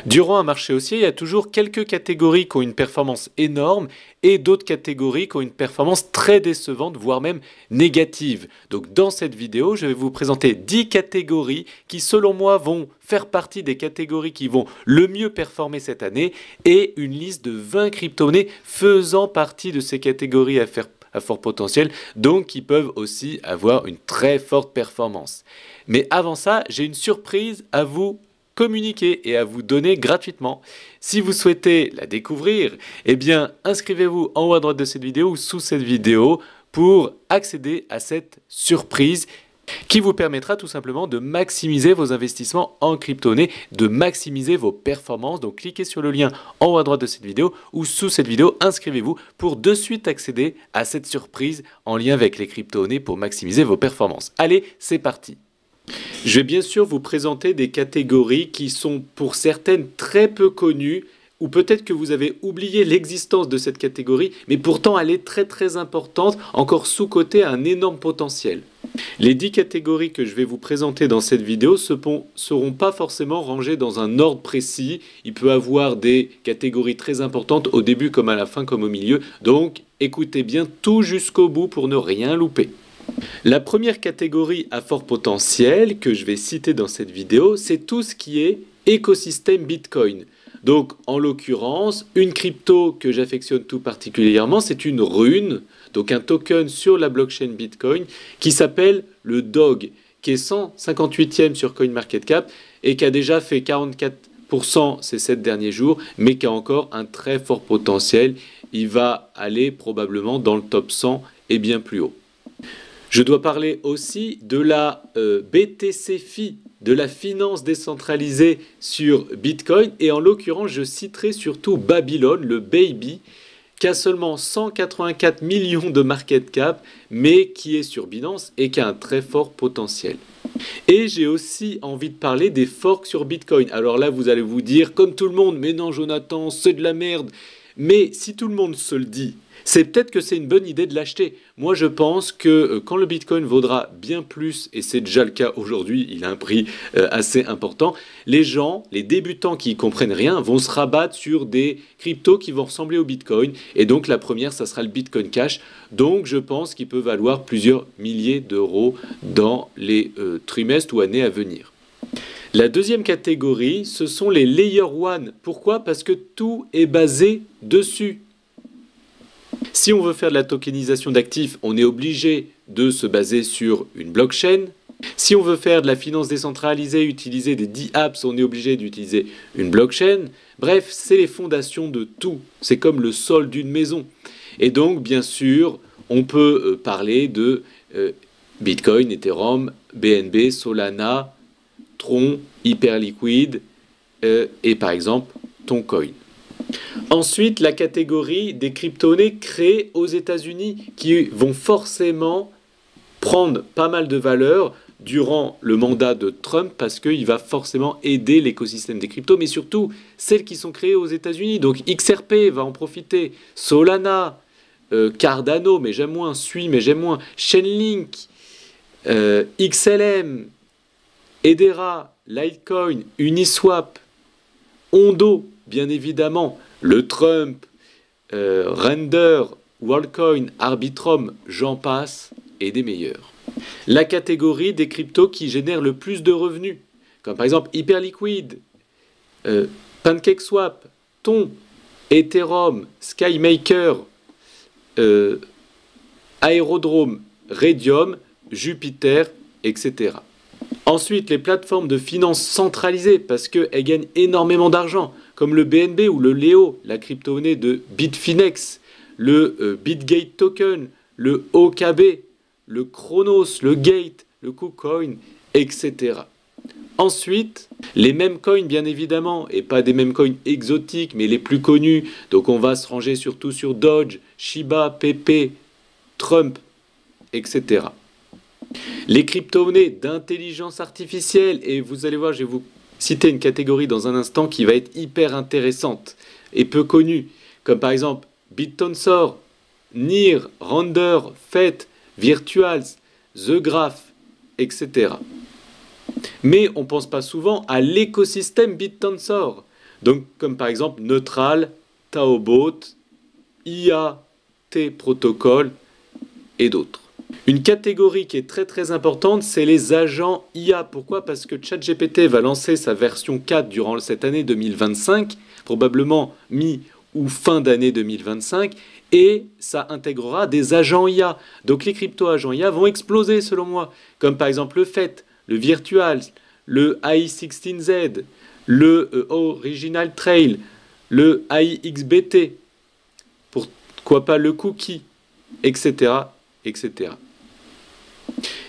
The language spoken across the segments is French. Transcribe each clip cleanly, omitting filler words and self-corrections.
Durant un marché haussier, il y a toujours quelques catégories qui ont une performance énorme et d'autres catégories qui ont une performance très décevante, voire même négative. Donc dans cette vidéo, je vais vous présenter 10 catégories qui, selon moi, vont faire partie des catégories qui vont le mieux performer cette année et une liste de 20 crypto-monnaies faisant partie de ces catégories à fort potentiel, donc qui peuvent aussi avoir une très forte performance. Mais avant ça, j'ai une surprise à vous communiquer et à vous donner gratuitement. Si vous souhaitez la découvrir, eh bien inscrivez-vous en haut à droite de cette vidéo ou sous cette vidéo pour accéder à cette surprise qui vous permettra tout simplement de maximiser vos investissements en crypto-monnaie, de maximiser vos performances. Donc cliquez sur le lien en haut à droite de cette vidéo ou sous cette vidéo, inscrivez-vous pour de suite accéder à cette surprise en lien avec les crypto-monnaies pour maximiser vos performances. Allez, c'est parti! Je vais bien sûr vous présenter des catégories qui sont pour certaines très peu connues, ou peut-être que vous avez oublié l'existence de cette catégorie, mais pourtant elle est très très importante, encore sous-cotée à un énorme potentiel. Les 10 catégories que je vais vous présenter dans cette vidéo ne seront pas forcément rangées dans un ordre précis. Il peut y avoir des catégories très importantes au début comme à la fin comme au milieu, donc écoutez bien tout jusqu'au bout pour ne rien louper. La première catégorie à fort potentiel que je vais citer dans cette vidéo, c'est tout ce qui est écosystème Bitcoin. Donc en l'occurrence, une crypto que j'affectionne tout particulièrement, c'est une rune, donc un token sur la blockchain Bitcoin qui s'appelle le DOG, qui est 158e sur CoinMarketCap et qui a déjà fait 44% ces 7 derniers jours, mais qui a encore un très fort potentiel. Il va aller probablement dans le top 100 et bien plus haut. Je dois parler aussi de la BTC-Fi, de la finance décentralisée sur Bitcoin. Et en l'occurrence, je citerai surtout Babylon, le Baby, qui a seulement 184 millions de market cap, mais qui est sur Binance et qui a un très fort potentiel. Et j'ai aussi envie de parler des forks sur Bitcoin. Alors là, vous allez vous dire, comme tout le monde, mais non Jonathan, c'est de la merde. Mais si tout le monde se le dit, c'est peut-être que c'est une bonne idée de l'acheter. Moi, je pense que quand le Bitcoin vaudra bien plus, et c'est déjà le cas aujourd'hui, il a un prix assez important, les gens, les débutants qui ne comprennent rien, vont se rabattre sur des cryptos qui vont ressembler au Bitcoin. Et donc, la première, ça sera le Bitcoin Cash. Donc, je pense qu'il peut valoir plusieurs milliers d'euros dans les trimestres ou années à venir. La deuxième catégorie, ce sont les Layer 1. Pourquoi? Parce que tout est basé dessus. Si on veut faire de la tokenisation d'actifs, on est obligé de se baser sur une blockchain. Si on veut faire de la finance décentralisée, utiliser des DApps, on est obligé d'utiliser une blockchain. Bref, c'est les fondations de tout. C'est comme le sol d'une maison. Et donc, bien sûr, on peut parler de Bitcoin, Ethereum, BNB, Solana, Tron, Hyperliquid et par exemple Toncoin. Ensuite, la catégorie des crypto-monnaies créées aux États-Unis qui vont forcément prendre pas mal de valeur durant le mandat de Trump parce qu'il va forcément aider l'écosystème des cryptos, mais surtout celles qui sont créées aux États-Unis. Donc XRP va en profiter, Solana, Cardano, mais j'aime moins, Sui, mais j'aime moins, Chainlink, XLM, Hedera, Litecoin, Uniswap, Ondo, bien évidemment, le Trump, Render, Worldcoin, Arbitrum, j'en passe, et des meilleurs. La catégorie des cryptos qui génèrent le plus de revenus, comme par exemple Hyperliquid, PancakeSwap, Ton, Ethereum, SkyMaker, Aerodrome, Raydium, Jupiter, etc. Ensuite, les plateformes de finance centralisées, parce qu'elles gagnent énormément d'argent, comme le BNB ou le Léo, la crypto-monnaie de Bitfinex, le Bitgate Token, le OKB, le Chronos, le Gate, le KuCoin, etc. Ensuite, les mêmes coins, bien évidemment, et pas des mêmes coins exotiques, mais les plus connus. Donc on va se ranger surtout sur Doge, Shiba, PP, Trump, etc. Les crypto-monnaies d'intelligence artificielle, et vous allez voir, je vais vous citer une catégorie dans un instant qui va être hyper intéressante et peu connue, comme par exemple BitTensor, NIR, Render, FET, Virtuals, The Graph, etc. Mais on ne pense pas souvent à l'écosystème BitTensor. Donc, comme par exemple Neutral, Taobot, IAT Protocol et d'autres. Une catégorie qui est très importante, c'est les agents IA. Pourquoi? Parce que ChatGPT va lancer sa version 4 durant cette année 2025, probablement mi ou fin d'année 2025, et ça intégrera des agents IA. Donc les crypto-agents IA vont exploser selon moi, comme par exemple le FET, le Virtual, le AI16Z, le Original Trail, le AIXBT, pourquoi pas le Cookie, etc. etc.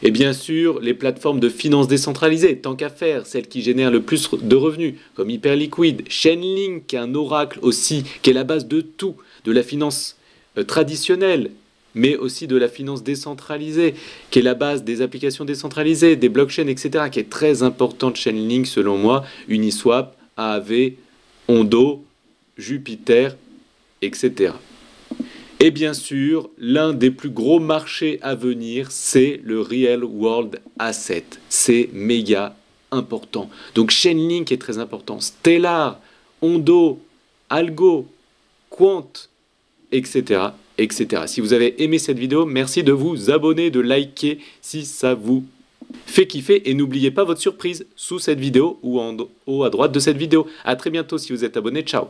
Et bien sûr, les plateformes de finance décentralisées, tant qu'à faire, celles qui génèrent le plus de revenus, comme Hyperliquid, Chainlink, qui est un oracle aussi, qui est la base de tout, de la finance traditionnelle, mais aussi de la finance décentralisée, qui est la base des applications décentralisées, des blockchains, etc., qui est très importante. Chainlink, selon moi, Uniswap, Aave, Ondo, Jupiter, etc. Et bien sûr, l'un des plus gros marchés à venir, c'est le Real World Asset. C'est méga important. Donc Chainlink est très important. Stellar, Ondo, Algo, Quant, etc. etc. Si vous avez aimé cette vidéo, merci de vous abonner, de liker si ça vous fait kiffer. Et n'oubliez pas votre surprise sous cette vidéo ou en haut à droite de cette vidéo. A très bientôt si vous êtes abonné. Ciao!